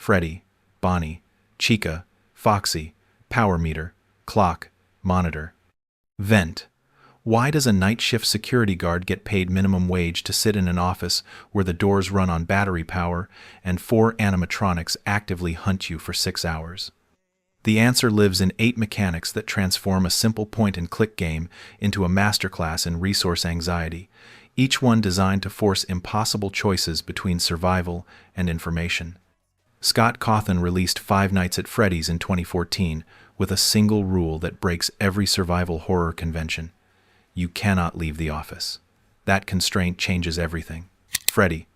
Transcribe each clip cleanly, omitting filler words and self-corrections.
Freddy, Bonnie, Chica, Foxy, power meter, clock, monitor. Vent. Why does a night shift security guard get paid minimum wage to sit in an office where the doors run on battery power and 4 animatronics actively hunt you for 6 hours? The answer lives in 8 mechanics that transform a simple point-and-click game into a masterclass in resource anxiety, each one designed to force impossible choices between survival and information. Scott Cawthon released Five Nights at Freddy's in 2014 with a single rule that breaks every survival horror convention. You cannot leave the office. That constraint changes everything. Freddy.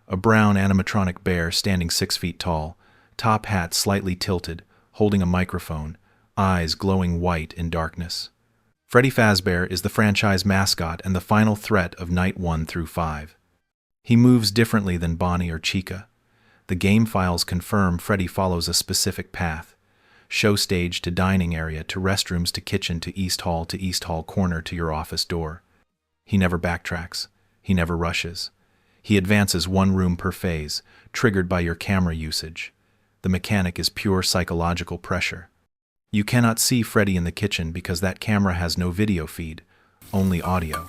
A brown animatronic bear standing 6 feet tall, top hat slightly tilted, holding a microphone, eyes glowing white in darkness. Freddy Fazbear is the franchise mascot and the final threat of Night 1 through 5. He moves differently than Bonnie or Chica. The game files confirm Freddy follows a specific path. Show stage to dining area to restrooms to kitchen to East Hall corner to your office door. He never backtracks. He never rushes. He advances 1 room per phase, triggered by your camera usage. The mechanic is pure psychological pressure. You cannot see Freddy in the kitchen because that camera has no video feed, only audio.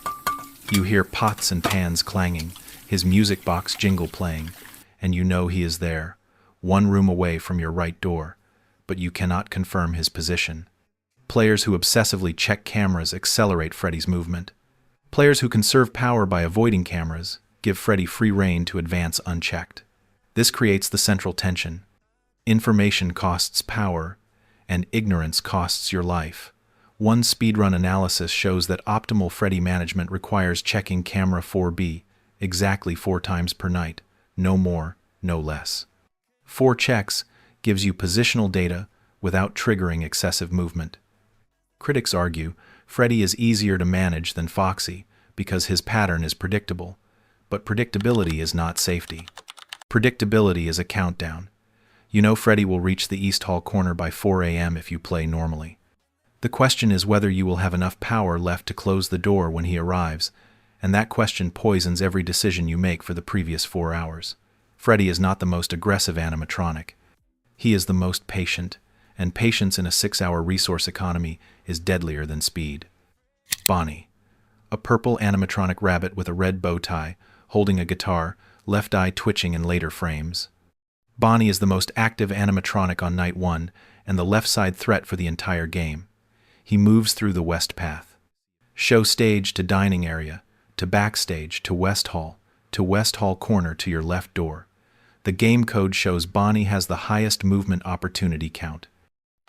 You hear pots and pans clanging, his music box jingle playing, and you know he is there, 1 room away from your right door, but you cannot confirm his position. Players who obsessively check cameras accelerate Freddy's movement. Players who conserve power by avoiding cameras give Freddy free rein to advance unchecked. This creates the central tension. Information costs power, and ignorance costs your life. One speedrun analysis shows that optimal Freddy management requires checking camera 4B exactly 4 times per night, no more, no less. 4 checks gives you positional data without triggering excessive movement. Critics argue Freddy is easier to manage than Foxy because his pattern is predictable, but predictability is not safety. Predictability is a countdown. You know Freddy will reach the East Hall corner by 4 a.m. if you play normally. The question is whether you will have enough power left to close the door when he arrives, and that question poisons every decision you make for the previous 4 hours. Freddy is not the most aggressive animatronic. He is the most patient, and patience in a 6-hour resource economy is deadlier than speed. Bonnie. A purple animatronic rabbit with a red bow tie, holding a guitar, left eye twitching in later frames. Bonnie is the most active animatronic on Night 1 and the left side threat for the entire game. He moves through the west path. Show stage to dining area, to backstage, to West Hall corner to your left door. The game code shows Bonnie has the highest movement opportunity count.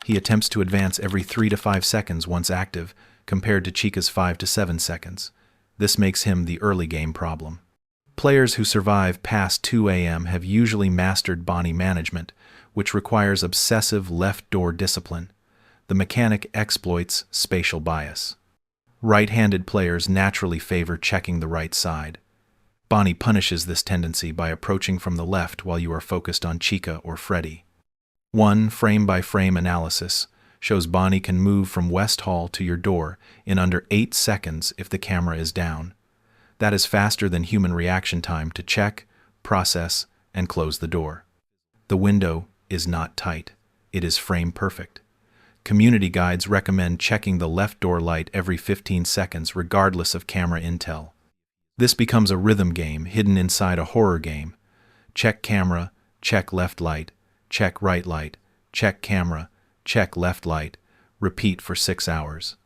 He attempts to advance every 3 to 5 seconds once active, compared to Chica's 5 to 7 seconds. This makes him the early game problem. Players who survive past 2 a.m. have usually mastered Bonnie management, which requires obsessive left door discipline. The mechanic exploits spatial bias. Right-handed players naturally favor checking the right side. Bonnie punishes this tendency by approaching from the left while you are focused on Chica or Freddy. One frame-by-frame analysis shows Bonnie can move from West Hall to your door in under 8 seconds if the camera is down. That is faster than human reaction time to check, process, and close the door. The window is not tight. It is frame perfect. Community guides recommend checking the left door light every 15 seconds regardless of camera intel. This becomes a rhythm game hidden inside a horror game. Check camera, check left light, check right light, check camera, check left light, repeat for 6 hours.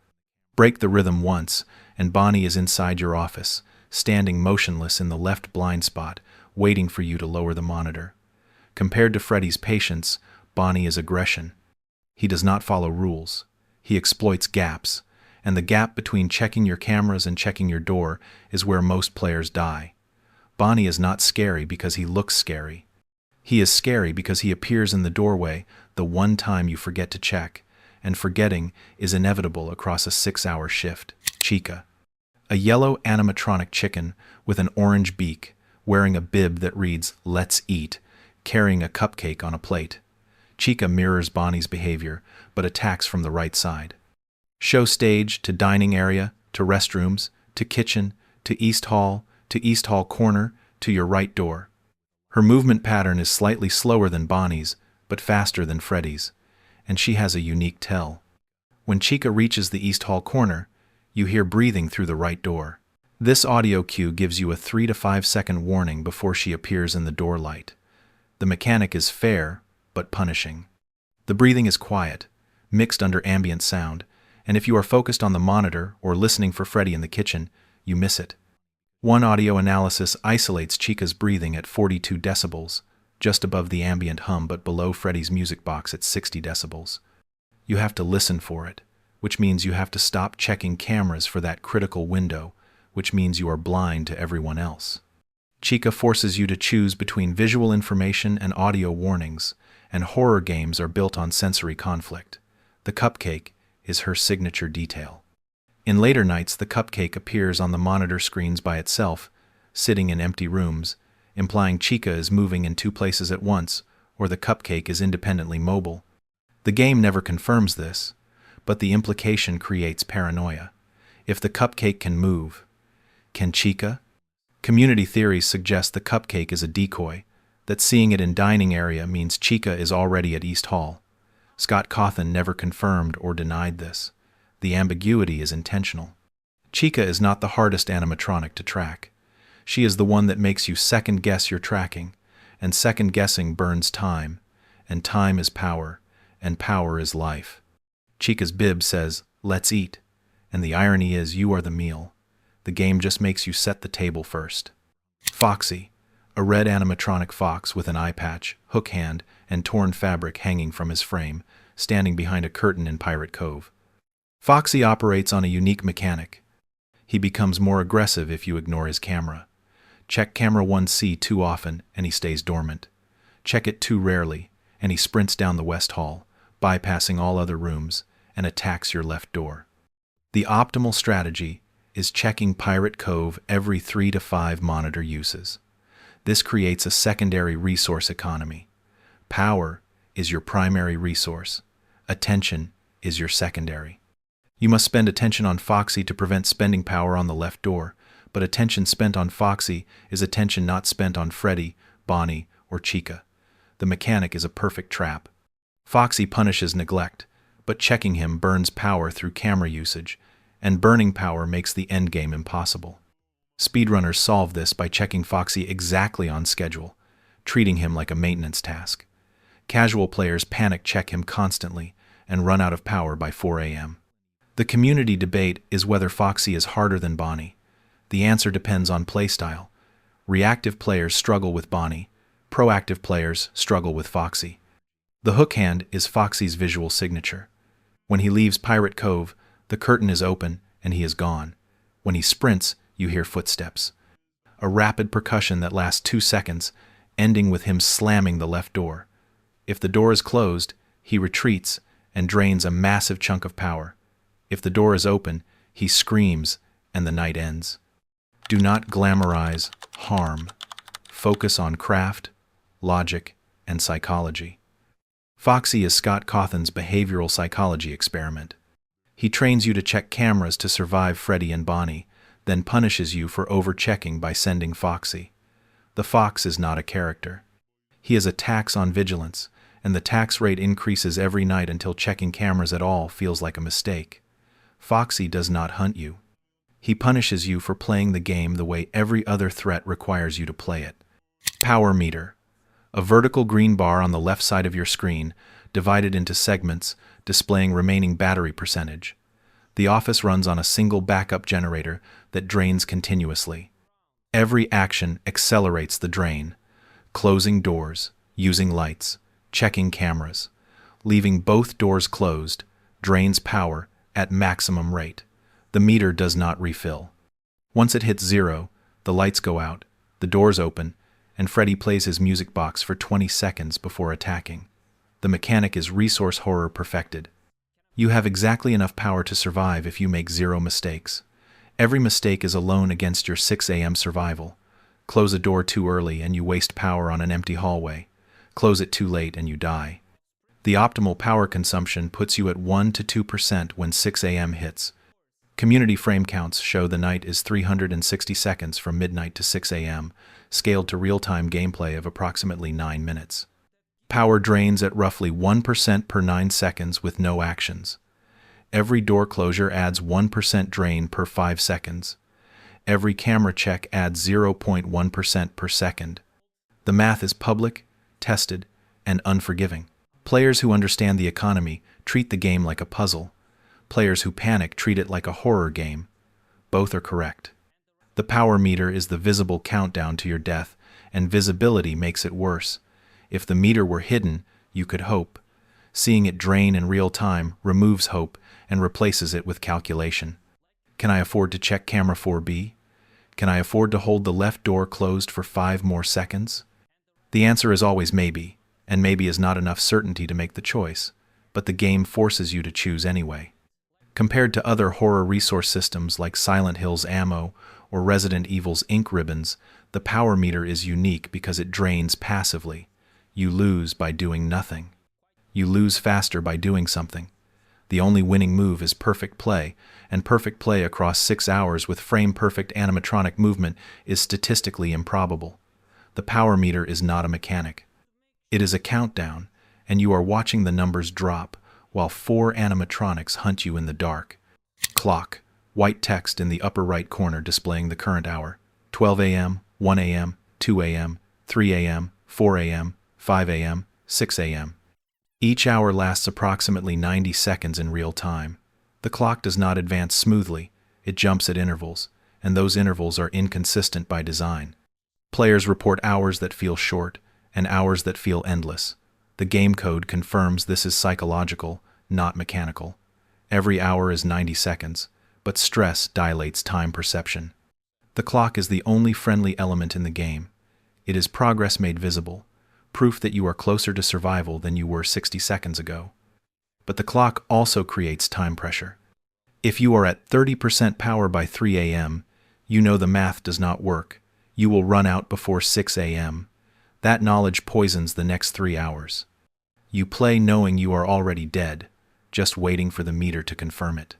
Break the rhythm once, and Bonnie is inside your office, standing motionless in the left blind spot, waiting for you to lower the monitor. Compared to Freddy's patience, Bonnie is aggression. He does not follow rules. He exploits gaps, and the gap between checking your cameras and checking your door is where most players die. Bonnie is not scary because he looks scary. He is scary because he appears in the doorway the one time you forget to check, and forgetting is inevitable across a 6-hour shift. Chica. A yellow animatronic chicken with an orange beak, wearing a bib that reads, "Let's eat," carrying a cupcake on a plate. Chica mirrors Bonnie's behavior, but attacks from the right side. Show stage to dining area, to restrooms, to kitchen, to East Hall corner, to your right door. Her movement pattern is slightly slower than Bonnie's, but faster than Freddy's, and she has a unique tell. When Chica reaches the East Hall corner, you hear breathing through the right door. This audio cue gives you a 3 to 5 second warning before she appears in the door light. The mechanic is fair, but punishing. The breathing is quiet, mixed under ambient sound, and if you are focused on the monitor or listening for Freddy in the kitchen, you miss it. One audio analysis isolates Chica's breathing at 42 decibels, just above the ambient hum but below Freddy's music box at 60 decibels. You have to listen for it, which means you have to stop checking cameras for that critical window, which means you are blind to everyone else. Chica forces you to choose between visual information and audio warnings, and horror games are built on sensory conflict. The cupcake is her signature detail. In later nights, the cupcake appears on the monitor screens by itself, sitting in empty rooms, implying Chica is moving in 2 places at once, or the cupcake is independently mobile. The game never confirms this, but the implication creates paranoia. If the cupcake can move, can Chica? Community theories suggest the cupcake is a decoy, that seeing it in dining area means Chica is already at East Hall. Scott Cawthon never confirmed or denied this. The ambiguity is intentional. Chica is not the hardest animatronic to track. She is the one that makes you second-guess your tracking, and second-guessing burns time, and time is power, and power is life. Chica's bib says, "Let's eat," and the irony is you are the meal. The game just makes you set the table first. Foxy, a red animatronic fox with an eye patch, hook hand, and torn fabric hanging from his frame, standing behind a curtain in Pirate Cove. Foxy operates on a unique mechanic. He becomes more aggressive if you ignore his camera. Check camera 1C too often, and he stays dormant. Check it too rarely, and he sprints down the West Hall, bypassing all other rooms, and attacks your left door. The optimal strategy is checking Pirate Cove every 3 to 5 monitor uses. This creates a secondary resource economy. Power is your primary resource. Attention is your secondary. You must spend attention on Foxy to prevent spending power on the left door, but attention spent on Foxy is attention not spent on Freddy, Bonnie, or Chica. The mechanic is a perfect trap. Foxy punishes neglect, but checking him burns power through camera usage, and burning power makes the endgame impossible. Speedrunners solve this by checking Foxy exactly on schedule, treating him like a maintenance task. Casual players panic check him constantly and run out of power by 4 a.m. The community debate is whether Foxy is harder than Bonnie. The answer depends on playstyle. Reactive players struggle with Bonnie. Proactive players struggle with Foxy. The hook hand is Foxy's visual signature. When he leaves Pirate Cove, the curtain is open and he is gone. When he sprints, you hear footsteps. A rapid percussion that lasts 2 seconds, ending with him slamming the left door. If the door is closed, he retreats and drains a massive chunk of power. If the door is open, he screams and the night ends. Do not glamorize harm. Focus on craft, logic, and psychology. Foxy is Scott Cawthon's behavioral psychology experiment. He trains you to check cameras to survive Freddy and Bonnie, then punishes you for over-checking by sending Foxy. The fox is not a character. He is a tax on vigilance, and the tax rate increases every night until checking cameras at all feels like a mistake. Foxy does not hunt you. He punishes you for playing the game the way every other threat requires you to play it. Power meter. A vertical green bar on the left side of your screen, divided into segments, displaying remaining battery percentage. The office runs on a single backup generator that drains continuously. Every action accelerates the drain. Closing doors, using lights, checking cameras. Leaving both doors closed drains power at maximum rate. The meter does not refill. Once it hits 0, the lights go out, the doors open, and Freddy plays his music box for 20 seconds before attacking. The mechanic is resource horror perfected. You have exactly enough power to survive if you make 0 mistakes. Every mistake is alone against your 6 a.m. survival. Close a door too early and you waste power on an empty hallway. Close it too late and you die. The optimal power consumption puts you at 1 to 2% when 6 a.m. hits. Community frame counts show the night is 360 seconds from midnight to 6 a.m., scaled to real-time gameplay of approximately 9 minutes. Power drains at roughly 1% per 9 seconds with no actions. Every door closure adds 1% drain per 5 seconds. Every camera check adds 0.1% per second. The math is public, tested, and unforgiving. Players who understand the economy treat the game like a puzzle. Players who panic treat it like a horror game. Both are correct. The power meter is the visible countdown to your death, and visibility makes it worse. If the meter were hidden, you could hope. Seeing it drain in real time removes hope and replaces it with calculation. Can I afford to check camera 4B? Can I afford to hold the left door closed for 5 more seconds? The answer is always maybe, and maybe is not enough certainty to make the choice, but the game forces you to choose anyway. Compared to other horror resource systems like Silent Hill's ammo or Resident Evil's ink ribbons, the power meter is unique because it drains passively. You lose by doing nothing. You lose faster by doing something. The only winning move is perfect play, and perfect play across 6 hours with frame-perfect animatronic movement is statistically improbable. The power meter is not a mechanic. It is a countdown, and you are watching the numbers drop while 4 animatronics hunt you in the dark. Clock, white text in the upper right corner displaying the current hour. 12 a.m., 1 a.m., 2 a.m., 3 a.m., 4 a.m., 5 a.m., 6 a.m. Each hour lasts approximately 90 seconds in real time. The clock does not advance smoothly, it jumps at intervals, and those intervals are inconsistent by design. Players report hours that feel short and hours that feel endless. The game code confirms this is psychological, not mechanical. Every hour is 90 seconds, but stress dilates time perception. The clock is the only friendly element in the game. It is progress made visible, proof that you are closer to survival than you were 60 seconds ago. But the clock also creates time pressure. If you are at 30% power by 3 a.m., you know the math does not work. You will run out before 6 a.m. That knowledge poisons the next 3 hours. You play knowing you are already dead, just waiting for the meter to confirm it.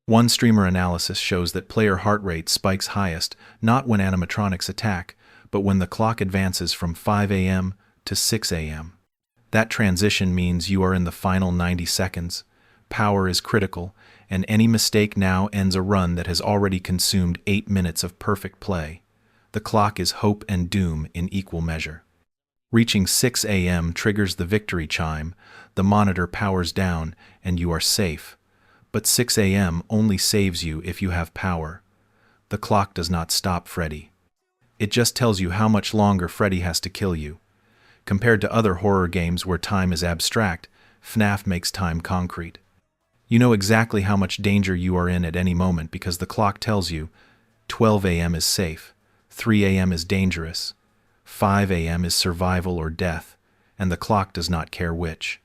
One streamer analysis shows that player heart rate spikes highest not when animatronics attack, but when the clock advances from 5 a.m. to 6 a.m. That transition means you are in the final 90 seconds. Power is critical, and any mistake now ends a run that has already consumed 8 minutes of perfect play. The clock is hope and doom in equal measure. Reaching 6 a.m. triggers the victory chime, the monitor powers down, and you are safe. But 6 a.m. only saves you if you have power. The clock does not stop Freddy. It just tells you how much longer Freddy has to kill you. Compared to other horror games where time is abstract, FNAF makes time concrete. You know exactly how much danger you are in at any moment because the clock tells you 12 a.m. is safe, 3 a.m. is dangerous, 5 a.m. is survival or death, and the clock does not care which.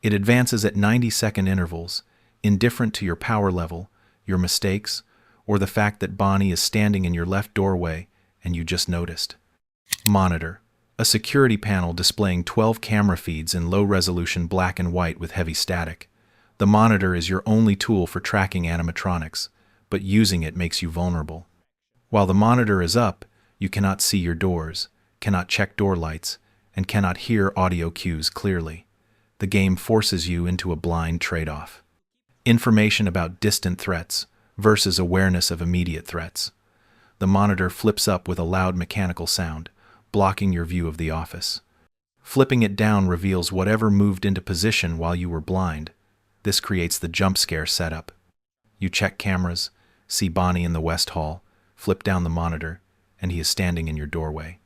It advances at 90-second intervals, indifferent to your power level, your mistakes, or the fact that Bonnie is standing in your left doorway and you just noticed. Monitor. A security panel displaying 12 camera feeds in low-resolution black and white with heavy static. The monitor is your only tool for tracking animatronics, but using it makes you vulnerable. While the monitor is up, you cannot see your doors, cannot check door lights, and cannot hear audio cues clearly. The game forces you into a blind trade-off. Information about distant threats versus awareness of immediate threats. The monitor flips up with a loud mechanical sound, blocking your view of the office. Flipping it down reveals whatever moved into position while you were blind. This creates the jump scare setup. You check cameras, see Bonnie in the West Hall, flip down the monitor, and he is standing in your doorway.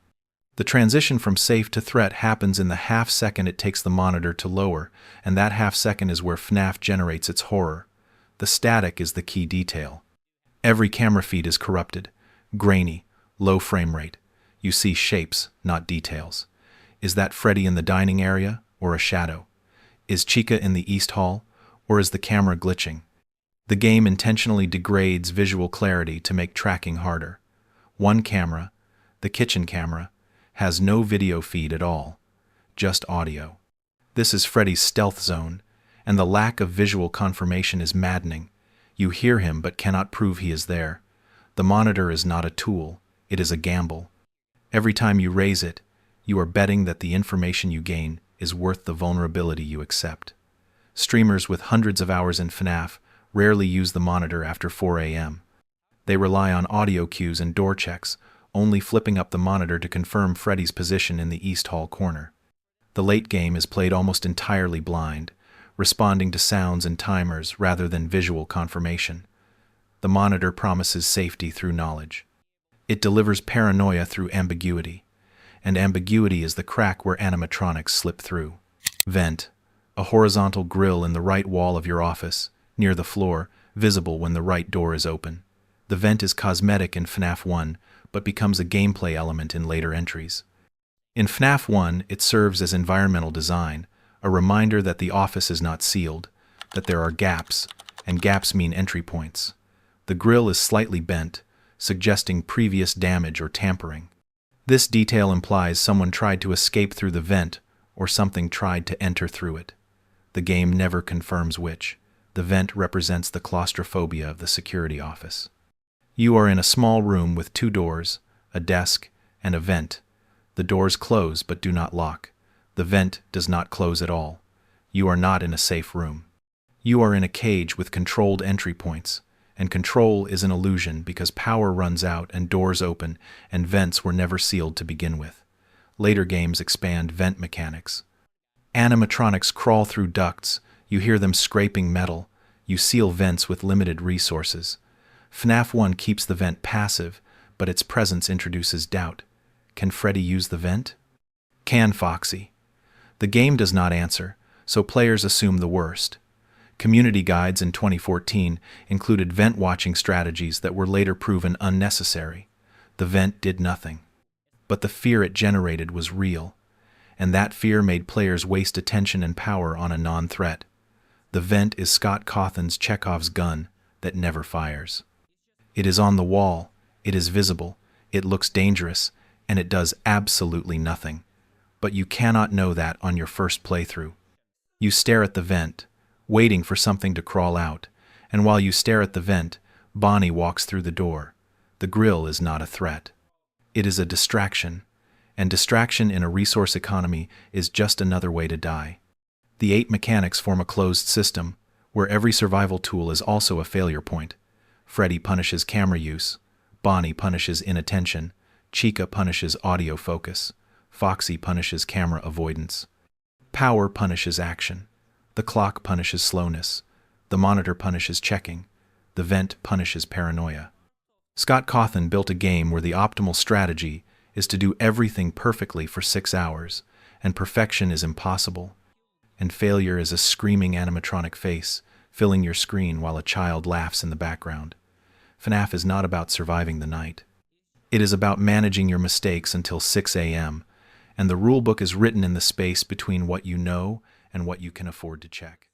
The transition from safe to threat happens in the half second it takes the monitor to lower, and that half second is where FNAF generates its horror. The static is the key detail. Every camera feed is corrupted, grainy, low frame rate. You see shapes, not details. Is that Freddy in the dining area, or a shadow? Is Chica in the East Hall, or is the camera glitching? The game intentionally degrades visual clarity to make tracking harder. One camera, the kitchen camera, has no video feed at all, just audio. This is Freddy's stealth zone, and the lack of visual confirmation is maddening. You hear him but cannot prove he is there. The monitor is not a tool, it is a gamble. Every time you raise it, you are betting that the information you gain is worth the vulnerability you accept. Streamers with hundreds of hours in FNAF rarely use the monitor after 4 a.m. They rely on audio cues and door checks, only flipping up the monitor to confirm Freddy's position in the East Hall corner. The late game is played almost entirely blind, responding to sounds and timers rather than visual confirmation. The monitor promises safety through knowledge. It delivers paranoia through ambiguity, and ambiguity is the crack where animatronics slip through. Vent, a horizontal grill in the right wall of your office, near the floor, visible when the right door is open. The vent is cosmetic in FNAF 1, but becomes a gameplay element in later entries. In FNAF 1, it serves as environmental design, a reminder that the office is not sealed, that there are gaps, and gaps mean entry points. The grill is slightly bent, suggesting previous damage or tampering. This detail implies someone tried to escape through the vent, or something tried to enter through it. The game never confirms which. The vent represents the claustrophobia of the security office. You are in a small room with 2 doors, a desk, and a vent. The doors close but do not lock. The vent does not close at all. You are not in a safe room. You are in a cage with controlled entry points, and control is an illusion because power runs out and doors open, and vents were never sealed to begin with. Later games expand vent mechanics. Animatronics crawl through ducts, you hear them scraping metal, you seal vents with limited resources. FNAF 1 keeps the vent passive, but its presence introduces doubt. Can Freddy use the vent? Can Foxy? The game does not answer, so players assume the worst. Community guides in 2014 included vent-watching strategies that were later proven unnecessary. The vent did nothing. But the fear it generated was real, and that fear made players waste attention and power on a non-threat. The vent is Scott Cawthon's Chekhov's gun that never fires. It is on the wall, it is visible, it looks dangerous, and it does absolutely nothing. But you cannot know that on your first playthrough. You stare at the vent, waiting for something to crawl out, and while you stare at the vent, Bonnie walks through the door. The grill is not a threat. It is a distraction, and distraction in a resource economy is just another way to die. The 8 mechanics form a closed system, where every survival tool is also a failure point. Freddy punishes camera use, Bonnie punishes inattention, Chica punishes audio focus, Foxy punishes camera avoidance. Power punishes action. The clock punishes slowness. The monitor punishes checking. The vent punishes paranoia. Scott Cawthon built a game where the optimal strategy is to do everything perfectly for 6 hours, and perfection is impossible. And failure is a screaming animatronic face, filling your screen while a child laughs in the background. FNAF is not about surviving the night. It is about managing your mistakes until 6 a.m., and the rulebook is written in the space between what you know and what you can afford to check.